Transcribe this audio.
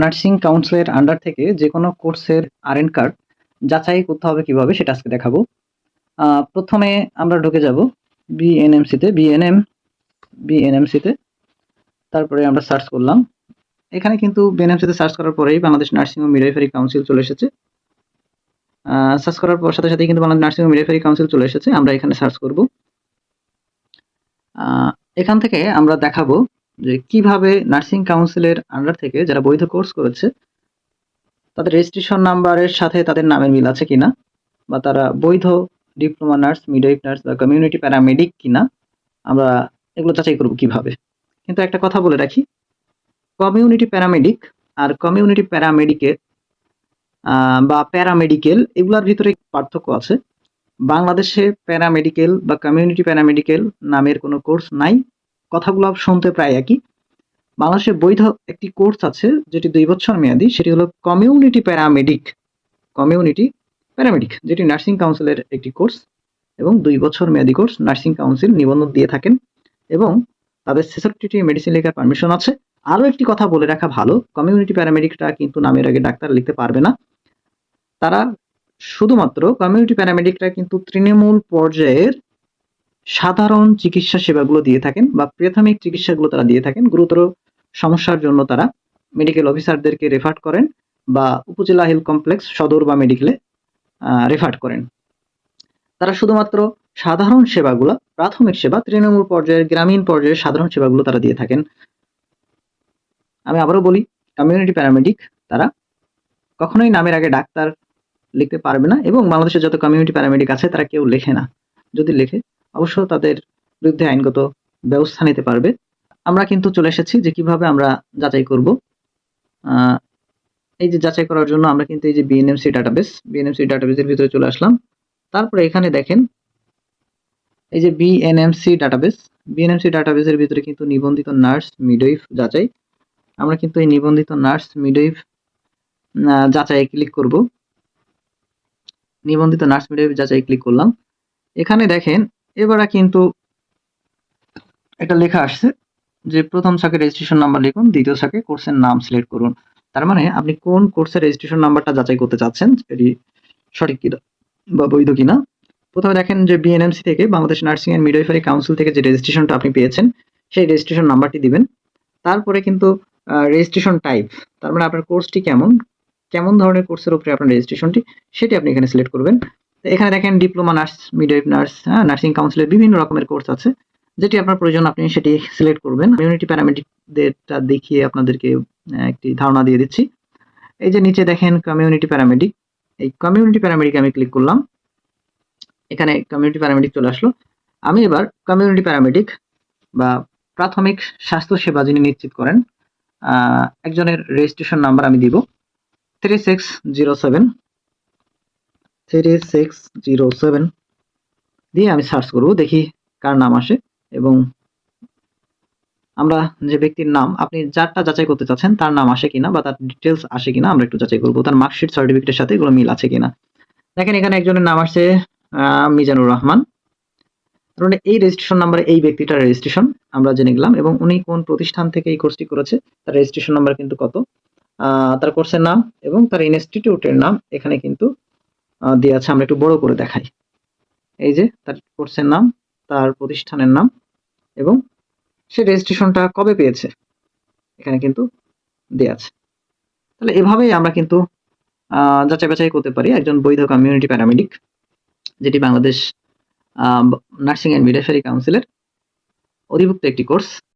Nursing কাউন্সিলের under থেকে যে কোনো কোর্সের আরএন কার্ড যাচাই করতে হবে কিভাবে সেটা আজকে দেখাবো। প্রথমে আমরা ঢুকে যাব বিএনএমসিতে। তারপরে আমরা সার্চ করলাম। এখানে কিন্তু বিএনএমসিতে সার্চ করার পরেই বাংলাদেশ নার্সিং ও মিডওয়াইফারি কাউন্সিল চলে এসেছে। সার্চ করার পর সাথে সাথেই কিন্তু বাংলাদেশ নার্সিং ও মিডওয়াইফারি কাউন্সিল চলে এসেছে। আমরা এখানে সার্চ করব। এখান থেকে আমরা দেখাবো যে কিভাবে নার্সিং কাউন্সিলের আন্ডার থেকে যারা বৈধ কোর্স করেছে তাদের রেজিস্ট্রেশন নাম্বারের সাথে তাদের নামের মিল আছে কিনা, বা তারা বৈধ ডিপ্লোমা নার্স, মিডওয়াইফ নার্স বা কমিউনিটি প্যারামেডিক কিনা, আমরা এগুলো যাচাই করব কিভাবে। কিন্তু একটা কথা বলে রাখি, কমিউনিটি প্যারামেডিক আর কমিউনিটি প্যারামেডিকের বা প্যারামেডিকেল এগুলোর ভিতরে পার্থক্য আছে। বাংলাদেশে প্যারামেডিকেল বা কমিউনিটি প্যারামেডিকেল নামের কোনো কোর্স নাই। কথাগুলো শুনতে প্রায় একই। বাংলাদেশে বৈধ একটি কোর্স আছে যেটি 2 বছর মেয়াদী, সেটি হলো কমিউনিটি প্যারামেডিক, যেটি নার্সিং কাউন্সিলের একটি কোর্স এবং 2 বছর মেয়াদী কোর্স। নার্সিং কাউন্সিল নিবন্ধন দিয়ে থাকেন এবং তাদের 66টি মেডিসিন লেখার পারমিশন আছে। আরও একটি কথা বলে রাখা ভালো, কমিউনিটি প্যারামেডিকটা কিন্তু নামের আগে ডাক্তার লিখতে পারবে না। তারা শুধুমাত্র কমিউনিটি প্যারামেডিকরা কিন্তু তৃণমূল পর্যায়ের সাধারণ চিকিৎসা সেবাগুলো দিয়ে থাকেন বা প্রাথমিক চিকিৎসাগুলো তারা দিয়ে থাকেন। গুরুতর সমস্যার জন্য তারা মেডিকেল অফিসারদেরকে রেফার করেন বা উপজেলা হেলথ কমপ্লেক্স, সদর বা মেডিকেলে রেফার করেন। তারা শুধুমাত্র সাধারণ সেবাগুলো, প্রাথমিক সেবা, তৃণমূল পর্যায়ের, গ্রামীণ পর্যায়ের সাধারণ সেবাগুলো তারা দিয়ে থাকেন। আমি আবারও বলি, কমিউনিটি প্যারামেডিক তারা কখনোই নামের আগে ডাক্তার লিখতে পারবে না এবং বাংলাদেশের যত কমিউনিটি প্যারামেডিক আছে তারা কেউ লেখে না। যদি লেখে অবশ্য তাদের বিরুদ্ধে আইনগত ব্যবস্থা নিতে পারবে। আমরা কিন্তু চলে এসেছি যে কিভাবে আমরা যাচাই করব। এই যে যাচাই করার জন্য আমরা কিন্তু এই যে বিএনএমসি ডাটাবেসের ভিতরে চলে আসলাম। তারপরে এখানে দেখেন এই যে বিএনএমসি ডাটাবেসের ভিতরে কিন্তু নিবন্ধিত নার্স, মিডওয়াইফ যাচাই। আমরা কিন্তু এই নিবন্ধিত নার্স, মিডওয়াইফ যাচাই ক্লিক করব। নিবন্ধিত নার্স, মিডওয়াইফ যাচাই ক্লিক করলাম। এখানে দেখেন এবারে কিন্তু এটা লেখা আসছে যে প্রথম ছকে রেজিস্ট্রেশন নাম্বার লিখুন, দ্বিতীয় ছকে কোর্সের নাম সিলেক্ট করুন। তার মানে আপনি কোন কোর্সের রেজিস্ট্রেশন নাম্বারটা যাচাই করতে চাচ্ছেন, এটি সঠিক কিনা বা বৈধ কিনা। প্রথমে দেখেন যে বিএনএমসি থেকে, Bangladesh nursing and midwifery council থেকে যে রেজিস্ট্রেশনটা আপনি পেয়েছেন সেই রেজিস্ট্রেশন নাম্বারটি দিবেন। তারপরে কিন্তু রেজিস্ট্রেশন টাইপ, তার মানে আপনার কোর্সটি কেমন ধরনের কোর্সের উপরে আপনার রেজিস্ট্রেশনটি, সেটি আপনি এখানে সিলেক্ট করবেন। এখানে দেখেন diploma nurse, midwife nurse, nursing কাউন্সিলের বিভিন্ন রকমের কোর্স আছে, যেটি আপনার প্রয়োজন আপনি সেটি সিলেক্ট করবেন। কমিউনিটি প্যারামেডিকদেরটা দেখিয়ে আপনাদেরকে একটি ধারণা দিয়ে দিচ্ছি। এই যে নিচে দেখেন কমিউনিটি প্যারামেডিক, এই কমিউনিটি প্যারামেডিক আমি ক্লিক করলাম। এখানে কমিউনিটি প্যারামেডিক চলে আসলো। আমি এবার কমিউনিটি প্যারামেডিক বা প্রাথমিক স্বাস্থ্য সেবা যিনি নিশ্চিত করেন একজনের রেজিস্ট্রেশন নাম্বার আমি দিব 3607 দিয়ে আমি সার্চ করব, দেখি কার নাম আসে। এবং আমরা যে ব্যক্তির নাম, আপনি যারটা যাচাই করতে চাচ্ছেন তার নাম আসে কিনা বা তার ডিটেলস আসে কিনা আমরা একটু যাচাই করব, তার মার্কশিট, সার্টিফিকেটের সাথে এগুলো মিল আছে কিনা। দেখেন এখানে একজনের নাম আসছে মিজানুর রহমান। তার এই রেজিস্ট্রেশন নাম্বারে এই ব্যক্তিটার রেজিস্ট্রেশন আমরা জেনে গেলাম এবং উনি কোন প্রতিষ্ঠান থেকে এই কোর্সটি করেছে তার রেজিস্ট্রেশন নাম্বার কিন্তু কত, তার কোর্সের নাম এবং তার ইনস্টিটিউটের নাম এখানে কিন্তু দেওয়া আছে। আমরা একটু বড় করে দেখাই। এই যে তার কোর্সের নাম, তার প্রতিষ্ঠানের নাম এবং সে রেজিস্ট্রেশনটা কবে পেয়েছে এখানে কিন্তু দেওয়া আছে। তাহলে এভাবেই আমরা কিন্তু যাচাই বাছাই করতে পারি একজন বৈধ কমিউনিটি প্যারামেডিক, যেটি বাংলাদেশ নার্সিং অ্যান্ড মিডওয়াইফারি কাউন্সিলের অধিভুক্ত একটি কোর্স।